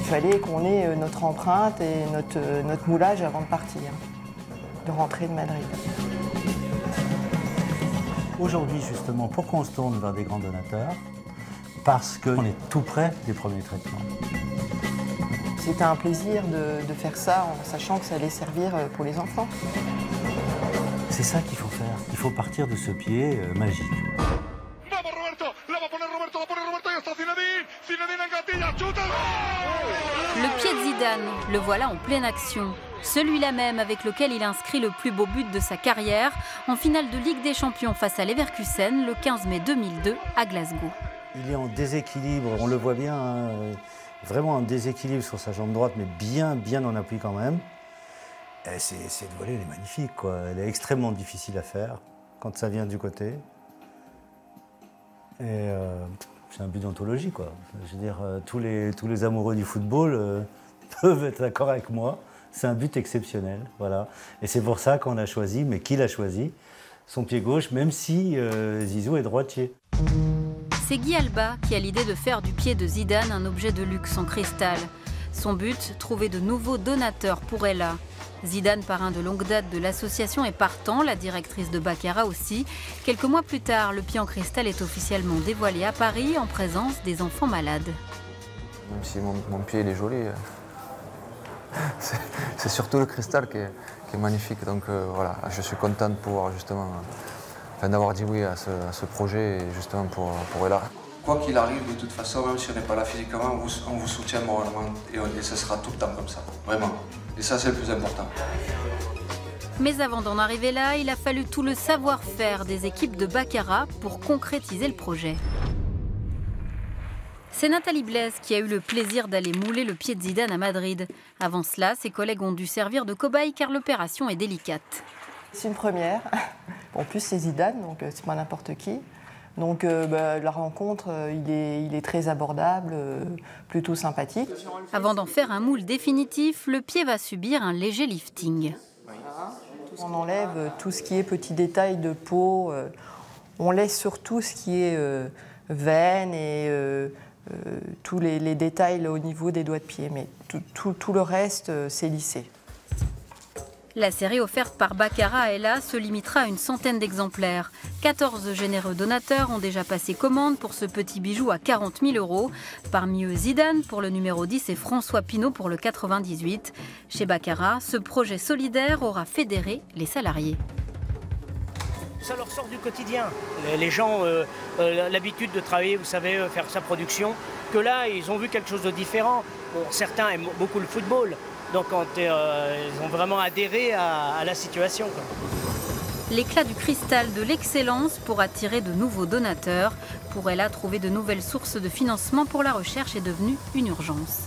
fallait qu'on ait notre empreinte et notre moulage avant de partir, de rentrer de Madrid. Aujourd'hui, justement, pourquoi on se tourne vers des grands donateurs? Parce qu'on est tout près des premiers traitements. C'était un plaisir de faire ça en sachant que ça allait servir pour les enfants. C'est ça qu'il faut faire. Il faut partir de ce pied magique. Le pied de Zidane, le voilà en pleine action. Celui-là même avec lequel il inscrit le plus beau but de sa carrière en finale de Ligue des Champions face à Leverkusen le 15 mai 2002 à Glasgow. Il est en déséquilibre, on le voit bien, hein, vraiment en déséquilibre sur sa jambe droite, mais bien en appui quand même. Cette volée, elle est magnifique, quoi. Elle est extrêmement difficile à faire quand ça vient du côté. Et c'est un but d'anthologie, quoi. Je veux dire, tous les amoureux du football peuvent être d'accord avec moi. C'est un but exceptionnel, voilà. Et c'est pour ça qu'on a choisi, mais qui l'a choisi? Son pied gauche, même si Zizou est droitier. C'est Guy Alba qui a l'idée de faire du pied de Zidane un objet de luxe en cristal. Son but, trouver de nouveaux donateurs pour Ella. Zidane, parrain de longue date de l'association, est partant, la directrice de Baccarat aussi. Quelques mois plus tard, le pied en cristal est officiellement dévoilé à Paris en présence des enfants malades. Même si mon pied il est joli, c'est surtout le cristal qui est magnifique. Donc voilà, je suis content de pouvoir justement, d'avoir dit oui à ce projet et justement pour Ella. Quoi qu'il arrive, de toute façon, même si on n'est pas là physiquement, on vous soutient moralement et ce sera tout le temps comme ça, vraiment. Et ça, c'est le plus important. Mais avant d'en arriver là, il a fallu tout le savoir-faire des équipes de Baccarat pour concrétiser le projet. C'est Nathalie Blaise qui a eu le plaisir d'aller mouler le pied de Zidane à Madrid. Avant cela, ses collègues ont dû servir de cobayes car l'opération est délicate. C'est une première. En plus, c'est Zidane, donc c'est pas n'importe qui. Donc la rencontre, il est très abordable, plutôt sympathique. Avant d'en faire un moule définitif, le pied va subir un léger lifting. On enlève tout ce qui est petits détails de peau, on laisse surtout ce qui est veine et tous les détails là, au niveau des doigts de pied, mais tout le reste, c'est lissé. La série offerte par Baccarat à Ella se limitera à une centaine d'exemplaires. 14 généreux donateurs ont déjà passé commande pour ce petit bijou à 40 000 €. Parmi eux, Zidane pour le numéro 10 et François Pinault pour le 98. Chez Baccarat, ce projet solidaire aura fédéré les salariés. Ça leur sort du quotidien. Les gens ont l'habitude de travailler, vous savez, faire sa production. Que là, ils ont vu quelque chose de différent. Bon, certains aiment beaucoup le football. Donc ils ont vraiment adhéré à la situation. L'éclat du cristal de l'excellence pour attirer de nouveaux donateurs. Pour Ella, trouver de nouvelles sources de financement pour la recherche est devenu une urgence.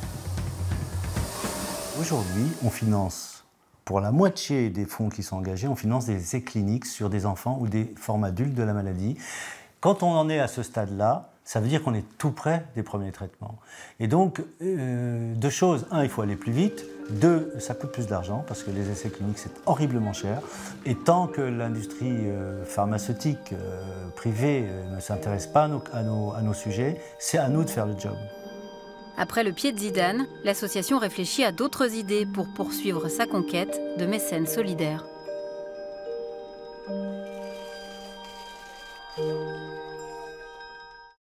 Aujourd'hui, on finance, pour la moitié des fonds qui sont engagés, on finance des essais cliniques sur des enfants ou des formes adultes de la maladie. Quand on en est à ce stade-là, ça veut dire qu'on est tout près des premiers traitements. Et donc, deux choses. Un, il faut aller plus vite. Deux, ça coûte plus d'argent parce que les essais cliniques, c'est horriblement cher. Et tant que l'industrie pharmaceutique privée ne s'intéresse pas à nos sujets, c'est à nous de faire le job. Après le pied de Zidane, l'association réfléchit à d'autres idées pour poursuivre sa conquête de mécènes solidaires.